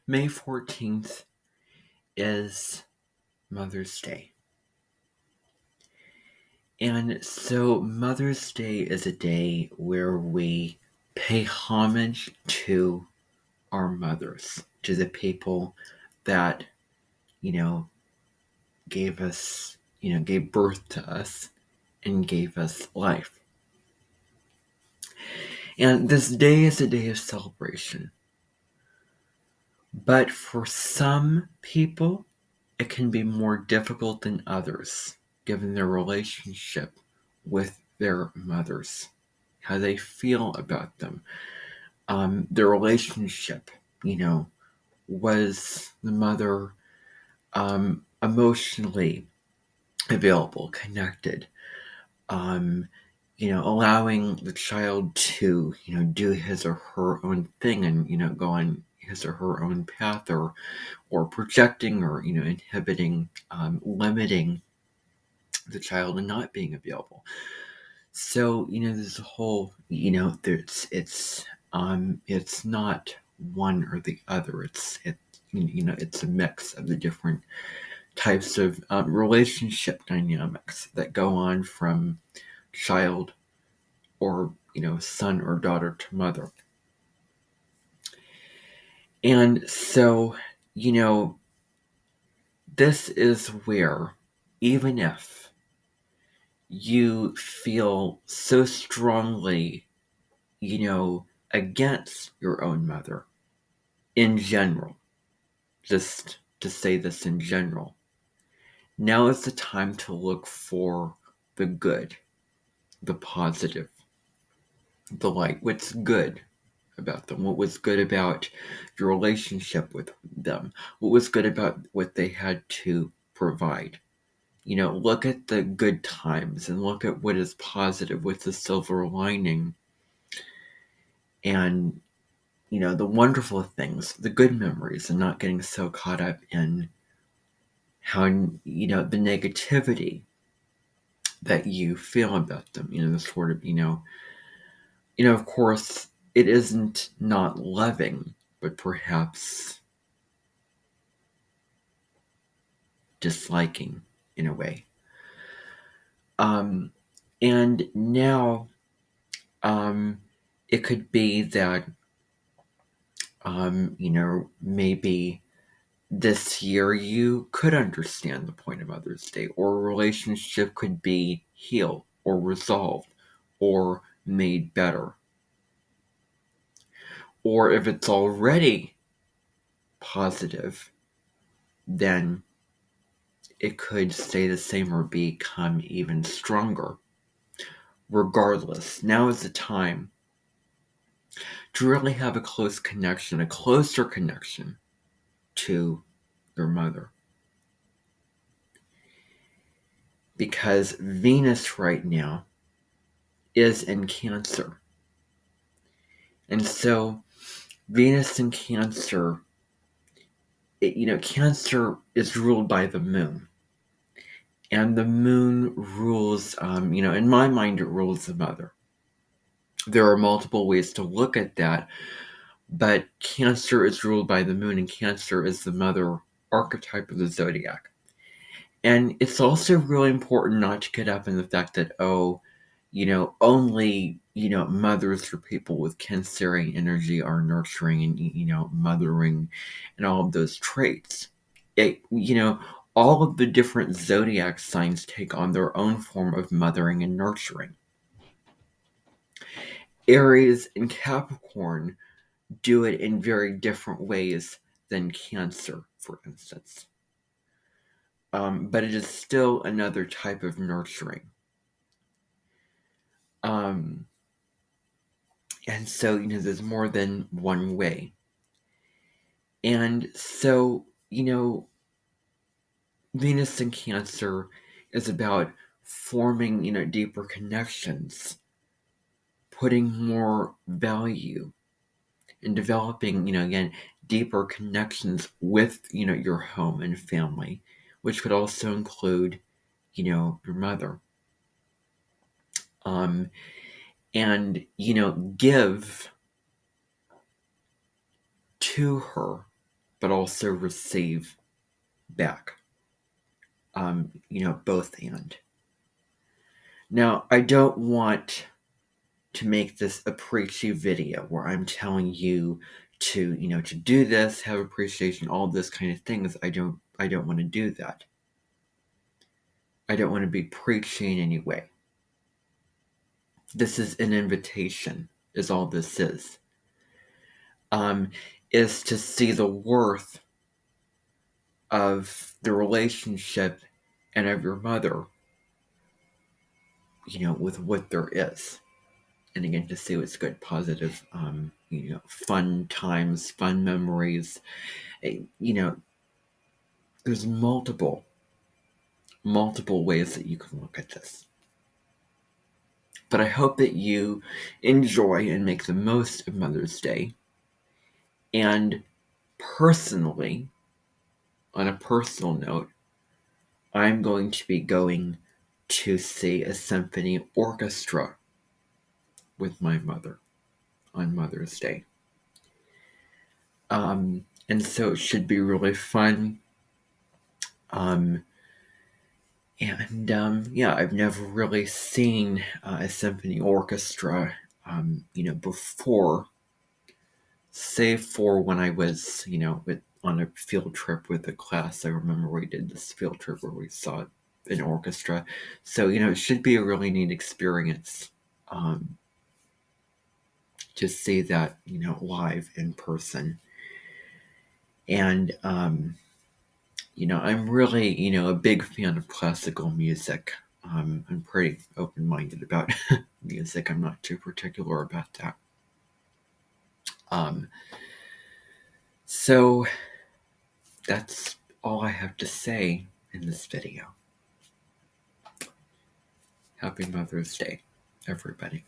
May 14th is Mother's Day. And so Mother's Day is a day where we pay homage to our mothers, to the people that, you know, gave us, gave birth to us and gave us life. And this day is a day of celebration. But for some people, it can be more difficult than others, given their relationship with their mothers, how they feel about them. Their relationship, was the mother emotionally available, connected, um, allowing the child to, do his or her own thing and, go on his or her own path, or projecting or, inhibiting, limiting the child and not being available. So, there's a whole, it's not one or the other. It's a mix of the different types of relationship dynamics that go on from child or, son or daughter to mother. And so, this is where, even if you feel so strongly, against your own mother in general, just to say this in general, now is the time to look for the good, the positive, the light. What's good about them? What was good about your relationship with them? What was good about what they had to provide? Look at the good times and look at what is positive, what's the silver lining, and, the wonderful things, the good memories, and not getting so caught up in how, the negativity that you feel about them, the sort of, of course, it isn't not loving, but perhaps disliking in a way. And now, it could be that, maybe this year you could understand the point of Mother's Day, or a relationship could be healed or resolved or made better. Or if it's already positive, then it could stay the same or become even stronger. Regardless, now is the time to really have a close connection, a closer connection to your mother. Because Venus right now is in Cancer. And so Venus in Cancer, Cancer is ruled by the moon. And the moon rules, in my mind, it rules the mother. There are multiple ways to look at that, but Cancer is ruled by the moon, and Cancer is the mother archetype of the zodiac. And it's also really important not to get up in the fact that, only, mothers or people with Cancerian energy are nurturing and, mothering and all of those traits. All of the different zodiac signs take on their own form of mothering and nurturing. Aries and Capricorn do it in very different ways than Cancer, for instance. But it is still another type of nurturing. And so, there's more than one way. And so, Venus in Cancer is about forming, deeper connections, putting more value, and developing, again, deeper connections with, your home and family, which could also include, your mother. And, give to her but also receive back. Both and. Now, I don't want to make this a preachy video where I'm telling you to do this, have appreciation, all this kind of things. I don't want to do that. I don't want to be preachy in any way. This is an invitation, is all this is to see the worth of the relationship and of your mother, with what there is. And again, to see what's good, positive, fun times, fun memories. There's multiple ways that you can look at this. But I hope that you enjoy and make the most of Mother's Day. And personally, on a personal note, I'm going to be going to see a symphony orchestra with my mother on Mother's Day. And so it should be really fun. I've never really seen a symphony orchestra, before, save for when I was, on a field trip with the class. I remember we did this field trip where we saw an orchestra. So, it should be a really neat experience to see that, live in person. And, I'm really, a big fan of classical music. I'm pretty open-minded about music. I'm not too particular about that. So that's all I have to say in this video. Happy Mother's Day, everybody.